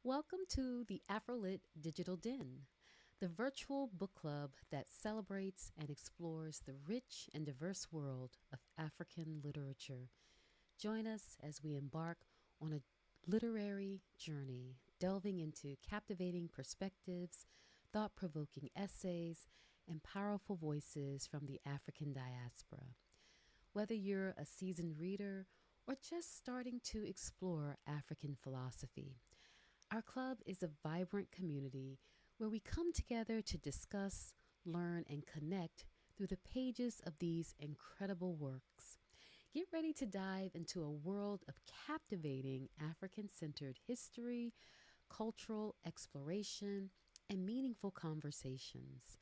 Welcome to the Afrolit Digital Den, the virtual book club that celebrates and explores the rich and diverse world of African literature. Join us as we embark on a literary journey, delving into captivating perspectives, thought provoking essays, and powerful voices from the African diaspora. Whether you're a seasoned reader or just starting to explore African philosophy, our club is a vibrant community where we come together to discuss, learn, and connect through the pages of these incredible works. Get ready to dive into a world of captivating African centered history, cultural exploration, and meaningful conversations.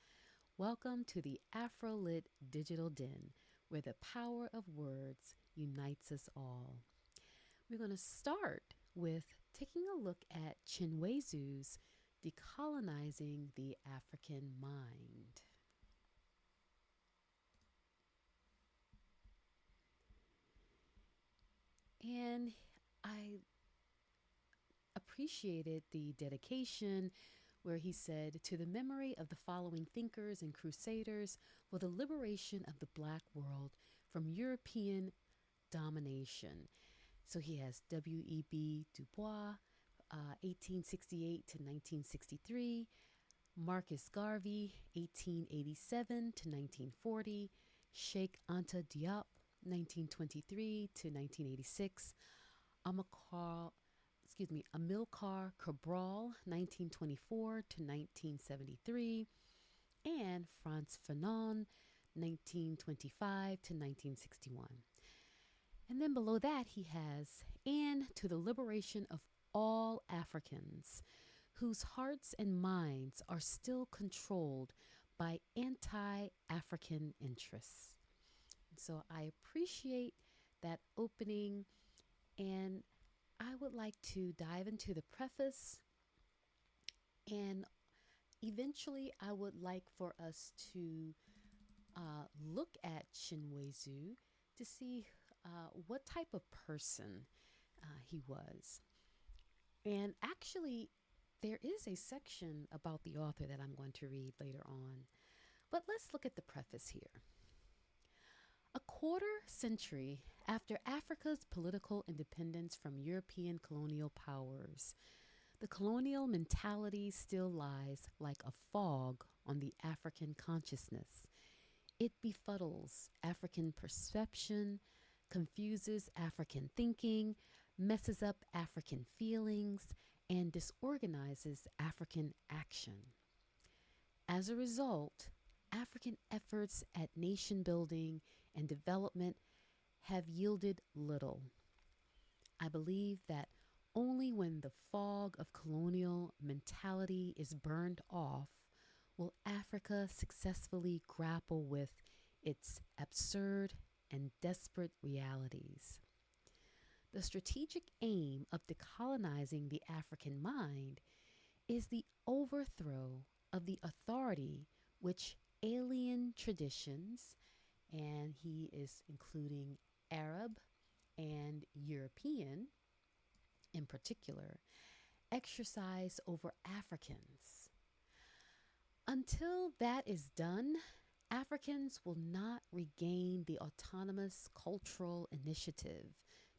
Welcome to the Afrolit Digital Den, where the power of words unites us all. We're going to start with taking a look at Chinwezu's Decolonizing the African Mind. And I appreciated the dedication where he said, to the memory of the following thinkers and crusaders for the liberation of the black world from European domination. So he has W.E.B. Du Bois, 1868 to 1963, Marcus Garvey, 1887 to 1940, Sheikh Anta Diop, 1923 to 1986, Amilcar Cabral, 1924 to 1973, and Frantz Fanon, 1925 to 1961. And then below that, he has, and to the liberation of all Africans whose hearts and minds are still controlled by anti African interests. So I appreciate that opening, and I would like to dive into the preface, and eventually I would like for us to look at Chinwezu to see what type of person he was. And actually, there is a section about the author that I'm going to read later on. But let's look at the preface here. A quarter century after Africa's political independence from European colonial powers, the colonial mentality still lies like a fog on the African consciousness. It befuddles African perception, confuses African thinking, messes up African feelings, and disorganizes African action. As a result, African efforts at nation building and development have yielded little. I believe that only when the fog of colonial mentality is burned off will Africa successfully grapple with its absurd and desperate realities. The strategic aim of decolonizing the African mind is the overthrow of the authority which alien traditions, and he is including Arab and European in particular, exercise over Africans. Until that is done, Africans will not regain the autonomous cultural initiative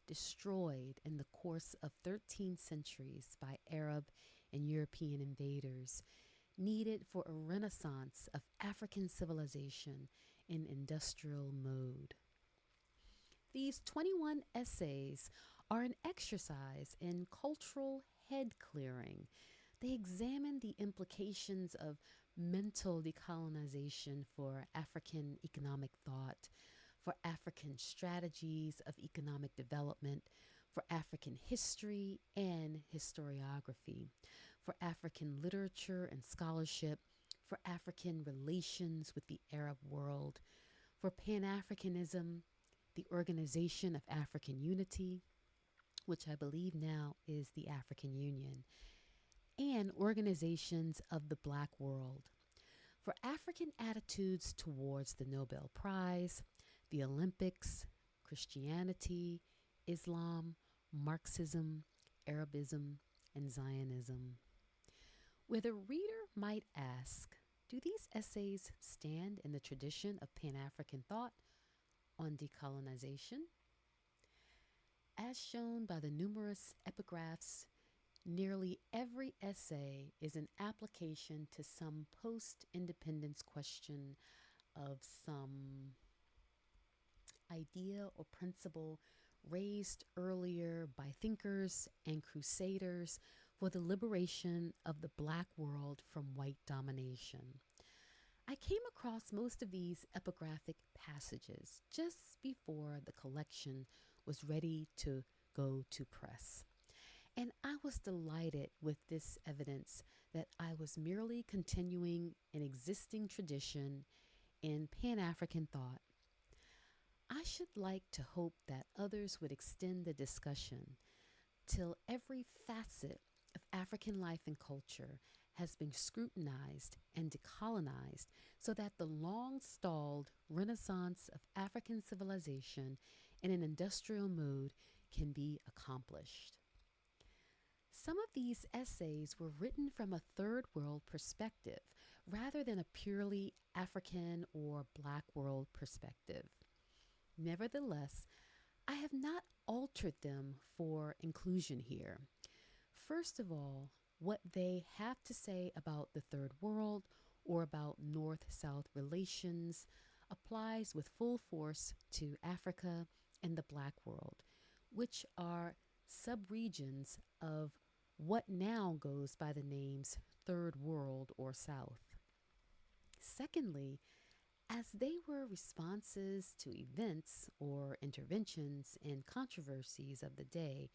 destroyed in the course of 13 centuries by Arab and European invaders, needed for a renaissance of African civilization in industrial mode. These 21 essays are an exercise in cultural head clearing. They examine the implications of mental decolonization for African economic thought, for African strategies of economic development, for African history and historiography, for African literature and scholarship, for African relations with the Arab world, for Pan Africanism, the Organization of African Unity, which I believe now is the African Union, and organizations of the Black world, for African attitudes towards the Nobel Prize, the Olympics, Christianity, Islam, Marxism, Arabism, and Zionism. Where the reader might ask, do these essays stand in the tradition of Pan African thought on decolonization? As shown by the numerous epigraphs, nearly every essay is an application to some post independence question of some idea or principle raised earlier by thinkers and crusaders for the liberation of the Black world from white domination. I came across most of these epigraphic passages just before the collection was ready to go to press. And I was delighted with this evidence that I was merely continuing an existing tradition in Pan African thought. I should like to hope that others would extend the discussion till every facet of African life and culture has been scrutinized and decolonized so that the long stalled renaissance of African civilization in an industrial mode can be accomplished. Some of these essays were written from a third world perspective rather than a purely African or Black world perspective. Nevertheless, I have not altered them for inclusion here. First of all, what they have to say about the third world or about North South relations applies with full force to Africa and the Black world, which are subregions of what now goes by the names Third World or South. Secondly, as they were responses to events or interventions in controversies of the day,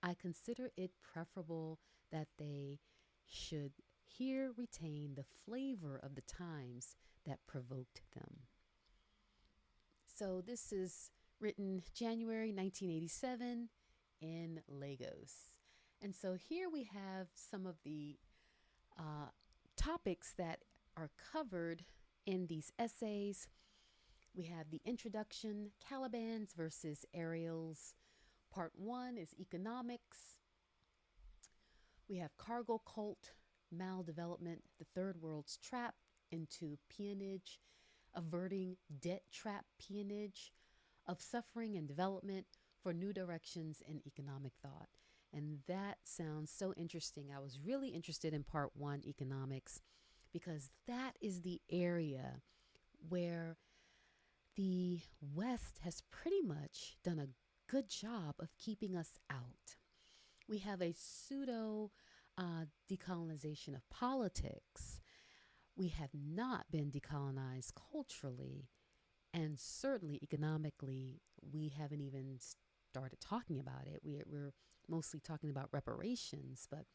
I consider it preferable that they should here retain the flavor of the times that provoked them. So this is written January 1987 in Lagos. And so here we have some of the topics that are covered in these essays. We have the introduction, Calibans versus Ariels. Part 1 is economics. We have cargo cult, maldevelopment, the third world's trap into peonage, averting debt trap peonage, of suffering and development for new directions in economic thought. And that sounds so interesting. I was really interested in part 1, economics, because that is the area where the West has pretty much done a good job of keeping us out. We have a pseudo decolonization of politics. We have not been decolonized culturally, and certainly economically, we haven't even started talking about it. We're mostly talking about reparations, but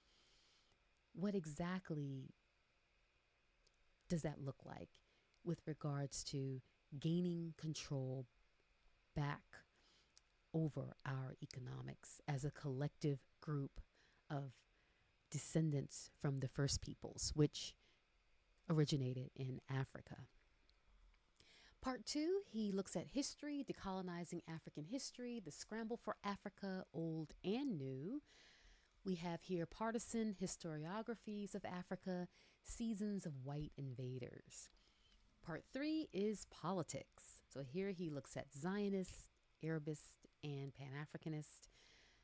what exactly does that look like with regards to gaining control back over our economics as a collective group of descendants from the first peoples, which originated in Africa? Part 2, he looks at history, decolonizing African history, the scramble for Africa, old and new. We have here partisan historiographies of Africa, seasons of white invaders. Part 3 is politics. So here he looks at Zionist, Arabist, and Pan-Africanist,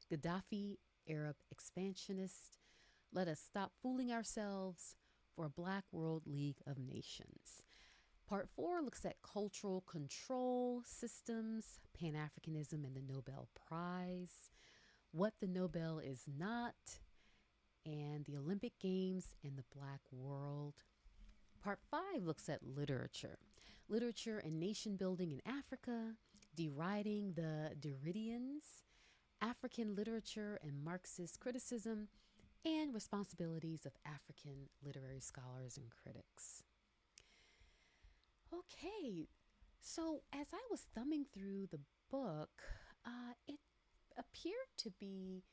Gaddafi, Arab expansionist. Let us stop fooling ourselves for a Black World League of Nations. Part 4 looks at cultural control systems, Pan-Africanism and the Nobel Prize, what the Nobel is not, and the Olympic Games and the Black world. Part 5 looks at literature and nation building in Africa, deriding the Derridians, African literature and Marxist criticism, and responsibilities of African literary scholars and critics. Okay, so as I was thumbing through the book, it appeared to be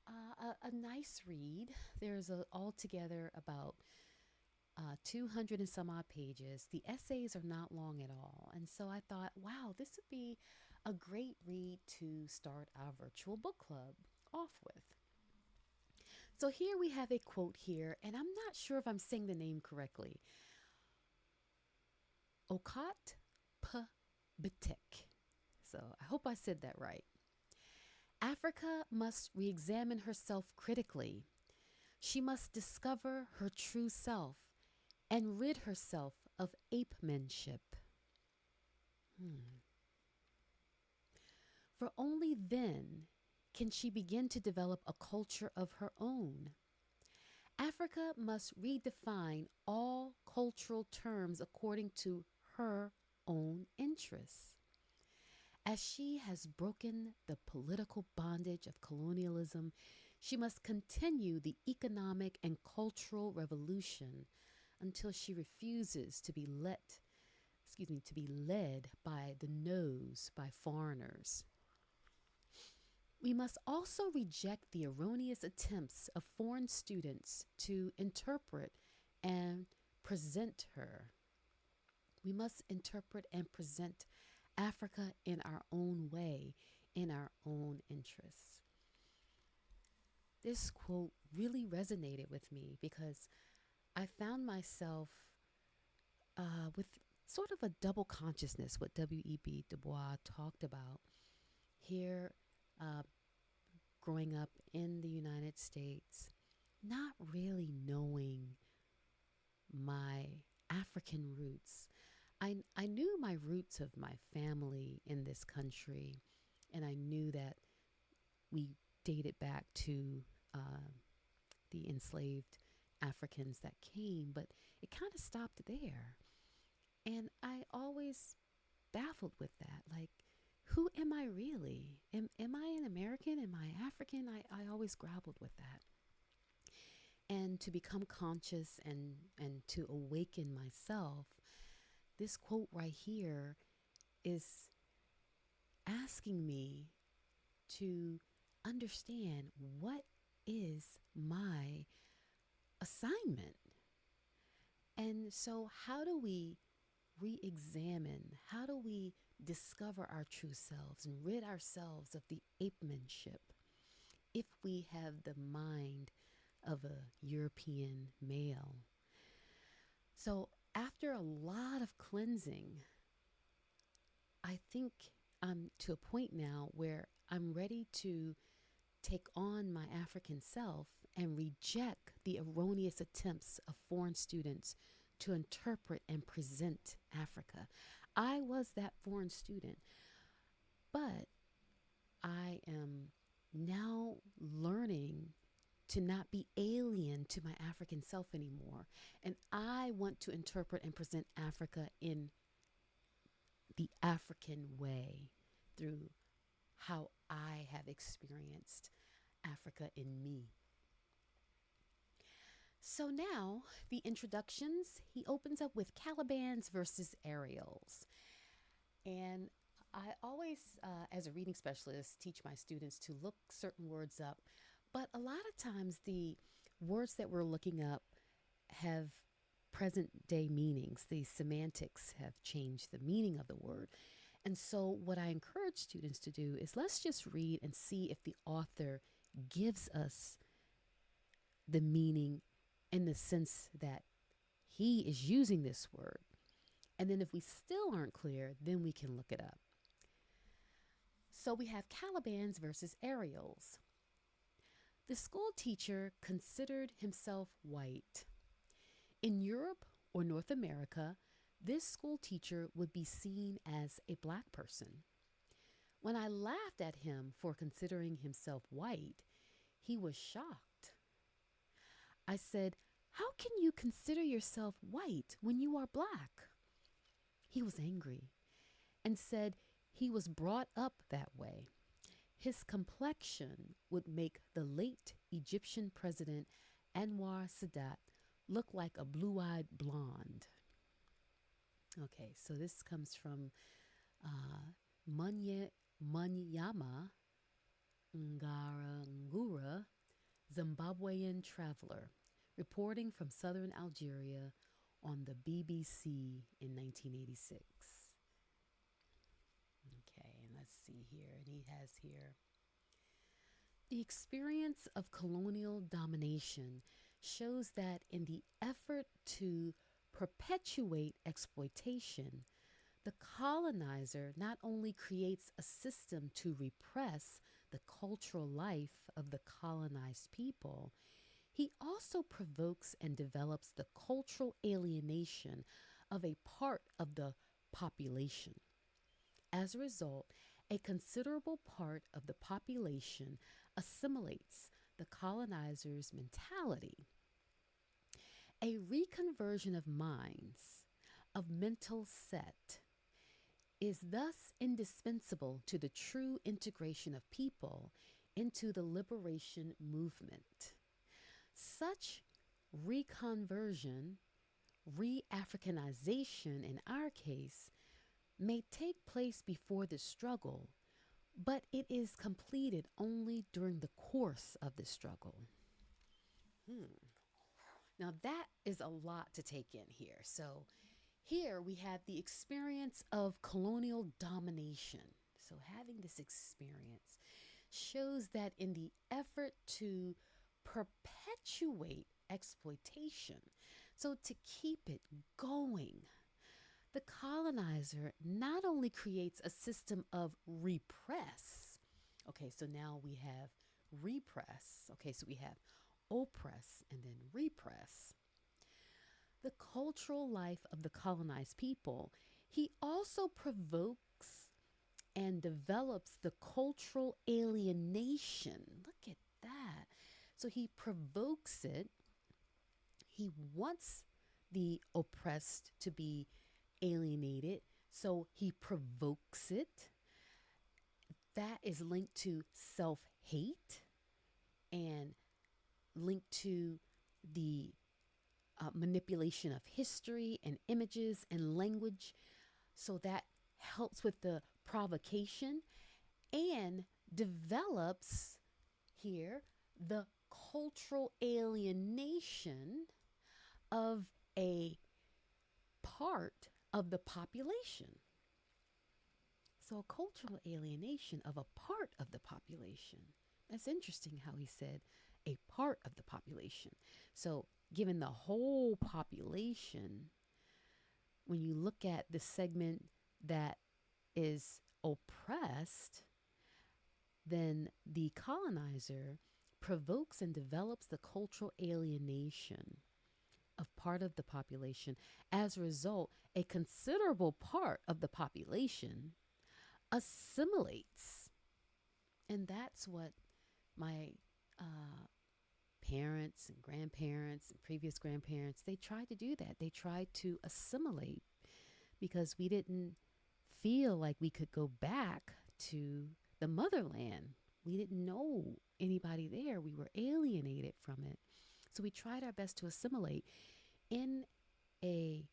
a nice read. There's altogether about 200 and some odd pages. The essays are not long at all. And so I thought, wow, this would be a great read to start our virtual book club off with. So here we have a quote here, and I'm not sure if I'm saying the name correctly. Okat Bitek. So I hope I said that right. Africa must re examine herself critically. She must discover her true self and rid herself of apemanship. Hmm. For only then can she begin to develop a culture of her own. Africa must redefine all cultural terms according to her own interests. As she has broken the political bondage of colonialism, she must continue the economic and cultural revolution until she refuses to be to be led by the nose by foreigners. We must also reject the erroneous attempts of foreign students to interpret and present her. We must interpret and present Africa in our own way, in our own interests. This quote really resonated with me because I found myself with sort of a double consciousness, what W.E.B. Du Bois talked about here, uh, growing up in the United States, not really knowing my African roots. I knew my roots of my family in this country, and I knew that we dated back to uh, the enslaved Africans that came, but it kind of stopped there. And I always baffled with that. Like, who am I really? Am I an American? Am I African? I always grappled with that. And to become conscious and to awaken myself, this quote right here is asking me to understand what is my assignment. And so, how do we re examine? How do we discover our true selves and rid ourselves of the apemanship if we have the mind of a European male? So, after a lot of cleansing, I think I'm to a point now where I'm ready to take on my African self and reject the erroneous attempts of foreign students to interpret and present Africa. I was that foreign student, but I am now learning to not be alien to my African self anymore. And I want to interpret and present Africa in the African way through how I have experienced Africa in me. So now, the introductions, he opens up with Calibans versus Ariels. And I always, as a reading specialist, teach my students to look certain words up. But a lot of times, the words that we're looking up have present day meanings. The semantics have changed the meaning of the word. And so, what I encourage students to do is let's just read and see if the author gives us the meaning in the sense that he is using this word. And then, if we still aren't clear, then we can look it up. So, we have Calibans versus Ariels. The school teacher considered himself white. In Europe or North America, this school teacher would be seen as a black person. When I laughed at him for considering himself white, he was shocked. I said, "How can you consider yourself white when you are black?" He was angry and said he was brought up that way. His complexion would make the late Egyptian president Anwar Sadat look like a blue-eyed blonde. Okay, so this comes from Munyama Ngarangura, Zimbabwean traveler, reporting from southern Algeria on the BBC in 1986. Okay, and let's see here. And he has here, The experience of colonial domination shows that in the effort to perpetuate exploitation, the colonizer not only creates a system to repress the cultural life of the colonized people, he also provokes and develops the cultural alienation of a part of the population. As a result, a considerable part of the population assimilates the colonizer's mentality. A reconversion of minds, of mental set, is thus indispensable to the true integration of people into the liberation movement. Such reconversion, re Africanization in our case, may take place before the struggle, but it is completed only during the course of the struggle. Hmm. Now, that is a lot to take in here. So, here we have the experience of colonial domination. So, having this experience shows that in the effort to perpetuate exploitation, so to keep it going, the colonizer not only creates a system of repress. Okay, so now we have repress. Okay, so we have oppress and then repress the cultural life of the colonized people. He also provokes and develops the cultural alienation. Look at that. So he provokes it. He wants the oppressed to be alienated. So he provokes it. That is linked to self hate and linked to the manipulation of history and images and language. So that helps with the provocation and develops here the cultural alienation of a part of the population. So, a cultural alienation of a part of the population. That's interesting how he said a part of the population. So, given the whole population, when you look at the segment that is oppressed, then the colonizer provokes and develops the cultural alienation of part of the population. As a result, a considerable part of the population assimilates. And that's what my parents and grandparents and previous grandparents, they tried to do that. They tried to assimilate because we didn't feel like we could go back to the motherland. We didn't know anybody there. We were alienated from it. So we tried our best to assimilate in a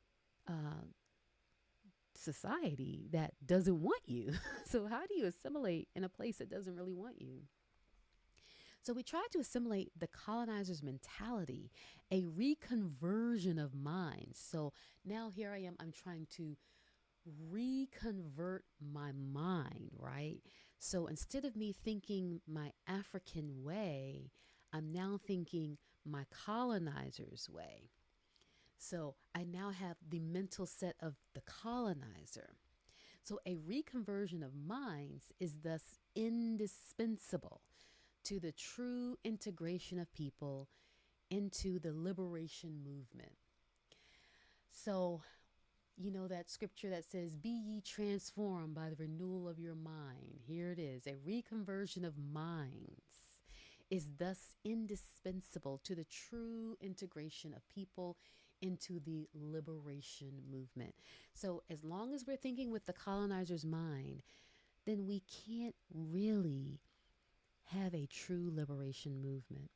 society that doesn't want you. So how do you assimilate in a place that doesn't really want you? So we tried to assimilate the colonizer's mentality, a reconversion of minds. So now here I am, I'm trying to reconvert my mind, right? So instead of me thinking my African way, I'm now thinking my colonizer's way. So I now have the mental set of the colonizer. So a reconversion of minds is thus indispensable to the true integration of people into the liberation movement. So, you know that scripture that says, "Be ye transformed by the renewal of your mind." Here it is. A reconversion of minds is thus indispensable to the true integration of people into the liberation movement. So, as long as we're thinking with the colonizer's mind, then we can't really have a true liberation movement.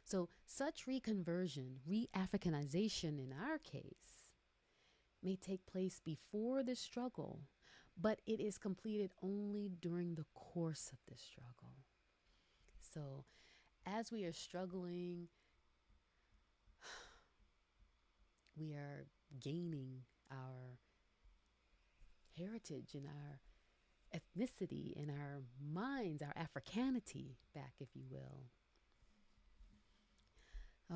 So, such reconversion, re Africanization in our case, may take place before the struggle, but it is completed only during the course of the struggle. So, as we are struggling, we are gaining our heritage and our ethnicity, in our minds, our Africanity back, if you will.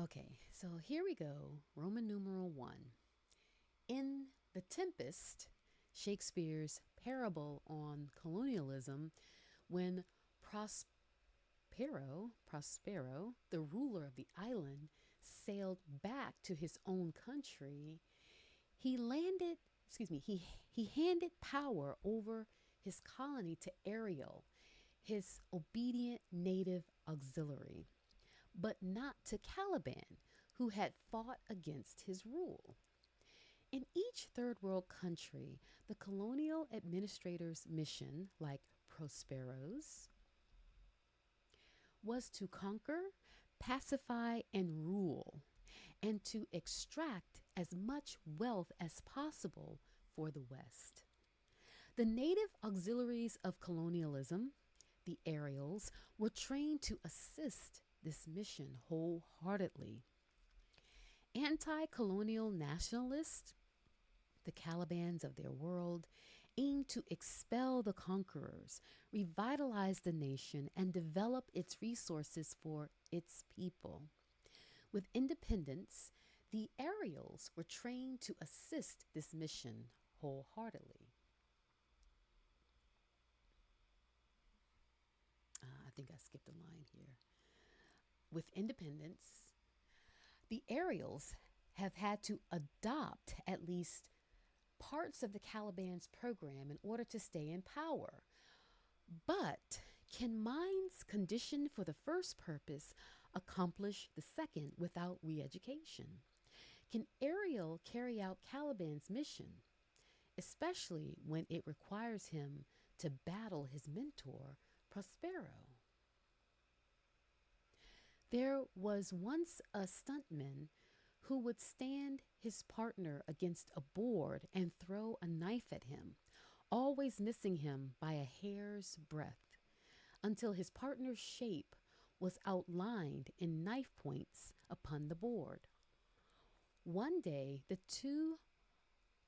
Okay, so here we go. Roman numeral one. In The Tempest, Shakespeare's parable on colonialism, when Prospero, the ruler of the island, sailed back to his own country, he landed, excuse me, he handed power over his colony to Ariel, his obedient native auxiliary, but not to Caliban, who had fought against his rule. In each third world country, the colonial administrator's mission, like Prospero's, was to conquer, pacify, and rule, and to extract as much wealth as possible for the West. The native auxiliaries of colonialism, the Ariels, were trained to assist this mission wholeheartedly. Anti colonial nationalists, the Calibans of their world, aimed to expel the conquerors, revitalize the nation, and develop its resources for its people. With independence, the Ariels were trained to assist this mission wholeheartedly. I think I skipped a line here. With independence, the Ariels have had to adopt at least parts of the Caliban's program in order to stay in power. But can minds conditioned for the first purpose accomplish the second without re education? Can Ariel carry out Caliban's mission, especially when it requires him to battle his mentor, Prospero? There was once a stuntman who would stand his partner against a board and throw a knife at him, always missing him by a hair's breadth, until his partner's shape was outlined in knife points upon the board. One day, the two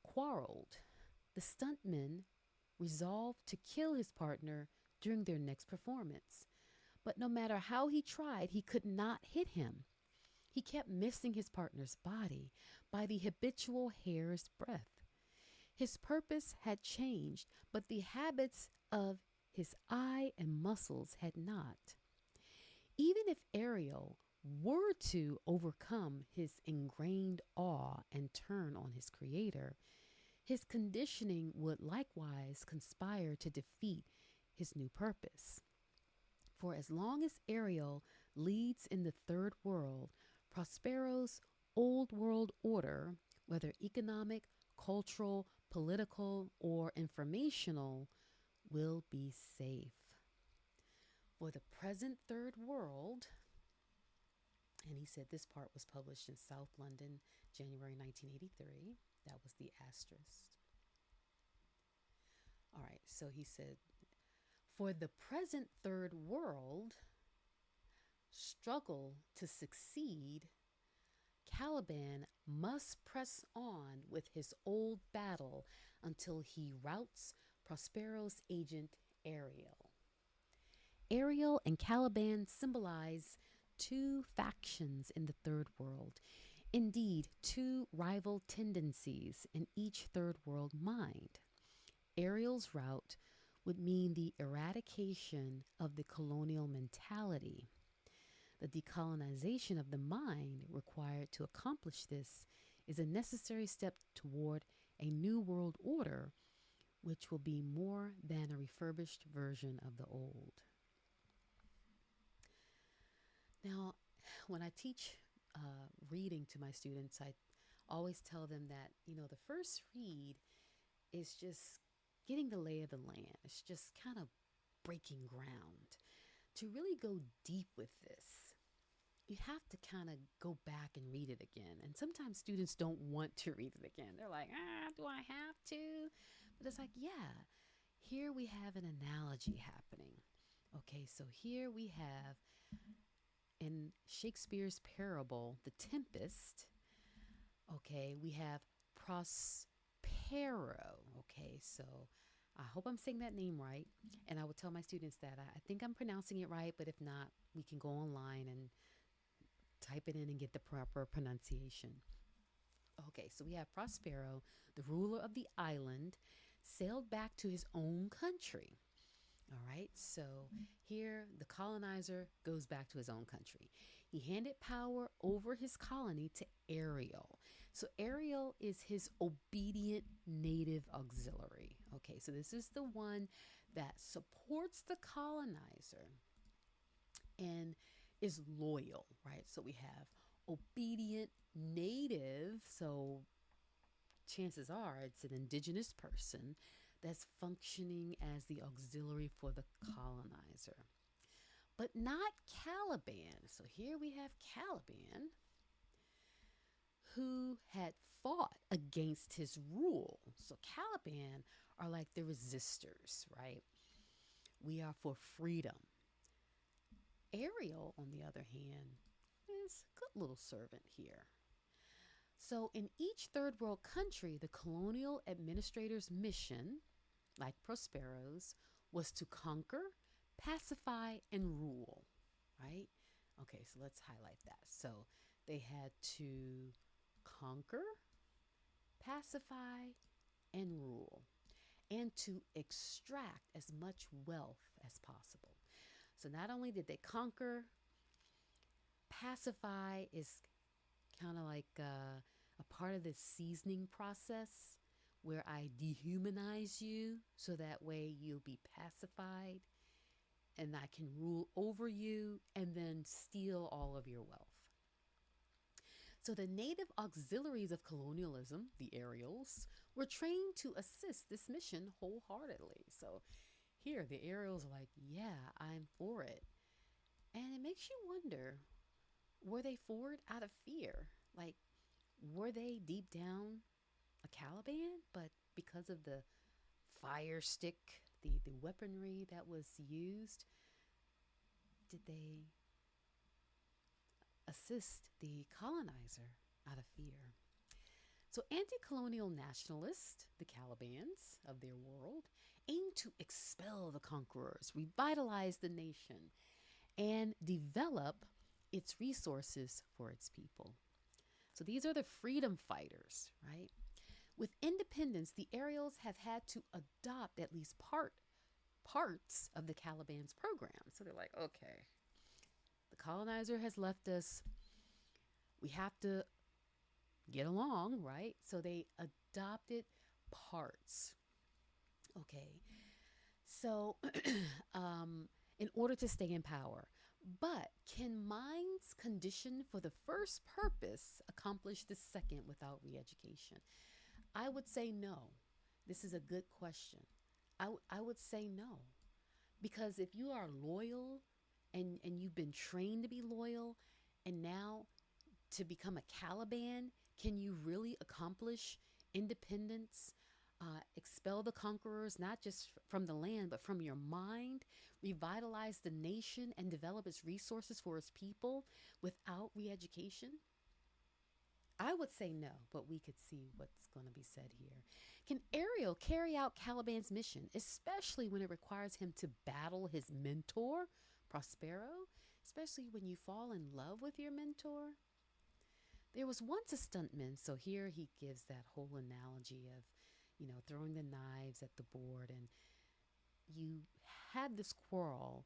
quarreled. The stuntman resolved to kill his partner during their next performance. But no matter how he tried, he could not hit him. He kept missing his partner's body by the habitual hair's breadth. His purpose had changed, but the habits of his eye and muscles had not. Even if Ariel were to overcome his ingrained awe and turn on his creator, his conditioning would likewise conspire to defeat his new purpose. For as long as Ariel leads in the third world, Prospero's old world order, whether economic, cultural, political, or informational, will be safe. For the present third world, and he said this part was published in South London, January 1983. That was the asterisk. All right, so he said, for the present third world struggle to succeed, Caliban must press on with his old battle until he routs Prospero's agent Ariel. Ariel and Caliban symbolize two factions in the third world, indeed, two rival tendencies in each third world mind. Ariel's rout would mean the eradication of the colonial mentality. The decolonization of the mind required to accomplish this is a necessary step toward a new world order, which will be more than a refurbished version of the old. Now, when I teach reading to my students, I always tell them that, the first read is just getting the lay of the land. It's just kind of breaking ground. To really go deep with this, you have to kind of go back and read it again. And sometimes students don't want to read it again. They're like, do I have to? But it's like, yeah, here we have an analogy happening. Okay, so here we have in Shakespeare's parable, The Tempest, okay, we have Prospero. Okay, so I hope I'm saying that name right. And I would tell my students that I think I'm pronouncing it right, but if not, we can go online and type it in and get the proper pronunciation. Okay, so we have Prospero, the ruler of the island, sailed back to his own country. All right, so here the colonizer goes back to his own country. He handed power over his colony to Ariel. So Ariel is his obedient native auxiliary. Okay, so this is the one that supports the colonizer and is loyal, right? So we have obedient native. So chances are it's an indigenous person that's functioning as the auxiliary for the colonizer, but not Caliban. So here we have Caliban who had fought against his rule. So Caliban are like the resistors, right? We are for freedom. Ariel, on the other hand, is a good little servant here. So, in each third world country, the colonial administrator's mission, like Prospero's, was to conquer, pacify, and rule, right? Okay, so let's highlight that. So, they had to conquer, pacify, and rule, and to extract as much wealth as possible. So, not only did they conquer, pacify is kind of like a part of the seasoning process where I dehumanize you so that way you'll be pacified and I can rule over you and then steal all of your wealth. So the native auxiliaries of colonialism, the Ariels, were trained to assist this mission wholeheartedly. So here the Ariels are like, yeah, I'm for it. And it makes you wonder, were they for it out of fear? Like, were they deep down a Caliban? But because of the fire stick, the weaponry that was used, did they assist the colonizer out of fear? So, anti colonial nationalists, the Calibans of their world, aimed to expel the conquerors, revitalize the nation, and develop its resources for its people. So, these are the freedom fighters, right? With independence, the Ariels have had to adopt at least parts of the Caliban's program. So they're like, okay, the colonizer has left us. We have to get along, right? So they adopted parts. Okay. So, in order to stay in power. But can minds conditioned for the first purpose accomplish the second without re education? I would say no. This is a good question. I would say no. Because if you are loyal and you've been trained to be loyal, and now to become a Caliban, can you really accomplish independence? Expel the conquerors, not just from the land, but from your mind, revitalize the nation and develop its resources for its people without re education? I would say no, but we could see what's going to be said here. Can Ariel carry out Caliban's mission, especially when it requires him to battle his mentor, Prospero? Especially when you fall in love with your mentor? There was once a stuntman, so here he gives that whole analogy of, throwing the knives at the board, and you had this quarrel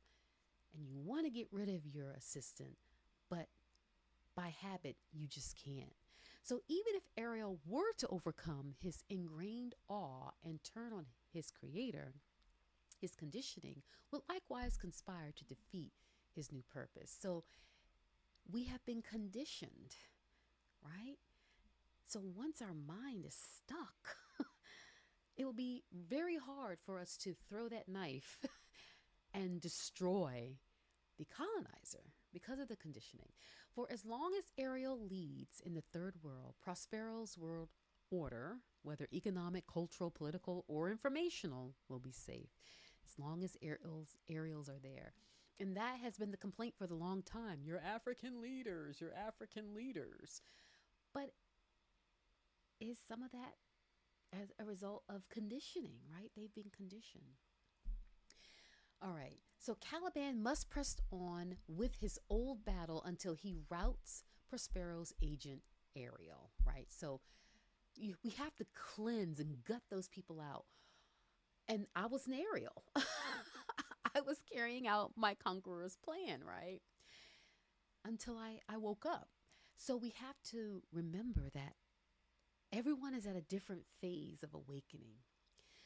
and you want to get rid of your assistant, but by habit, you just can't. So even if Ariel were to overcome his ingrained awe and turn on his creator, his conditioning will likewise conspire to defeat his new purpose. So we have been conditioned, right? So once our mind is stuck, it will be very hard for us to throw that knife and destroy the colonizer because of the conditioning. For as long as Ariel leads in the third world, Prospero's world order, whether economic, cultural, political, or informational, will be safe as long as Ariels are there. And that has been the complaint for the long time. You're African leaders, you're African leaders. But is some of that as a result of conditioning, right? They've been conditioned. All right. So Caliban must press on with his old battle until he routs Prospero's agent Ariel, right? So we have to cleanse and gut those people out. And I was an Ariel. I was carrying out my conqueror's plan, right? Until I woke up. So we have to remember that everyone is at a different phase of awakening.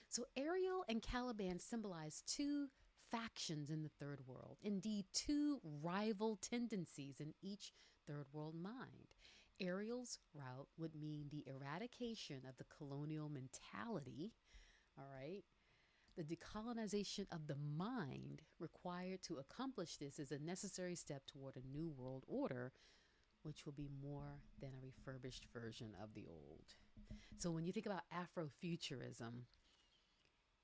So Ariel and Caliban symbolize two factions in the third world, indeed, two rival tendencies in each third world mind. Ariel's route would mean the eradication of the colonial mentality, all right? The decolonization of the mind required to accomplish this is a necessary step toward a new world order, which will be more than a refurbished version of the old. So when you think about Afrofuturism,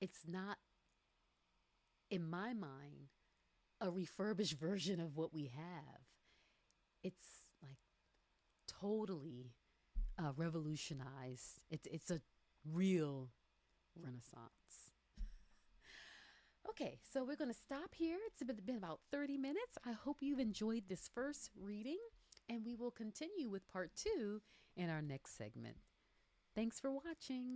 it's not, in my mind, a refurbished version of what we have. It's like totally revolutionized. It's a real renaissance. Okay, so we're going to stop here. It's been about 30 minutes. I hope you've enjoyed this first reading, and we will continue with part two in our next segment. Thanks for watching.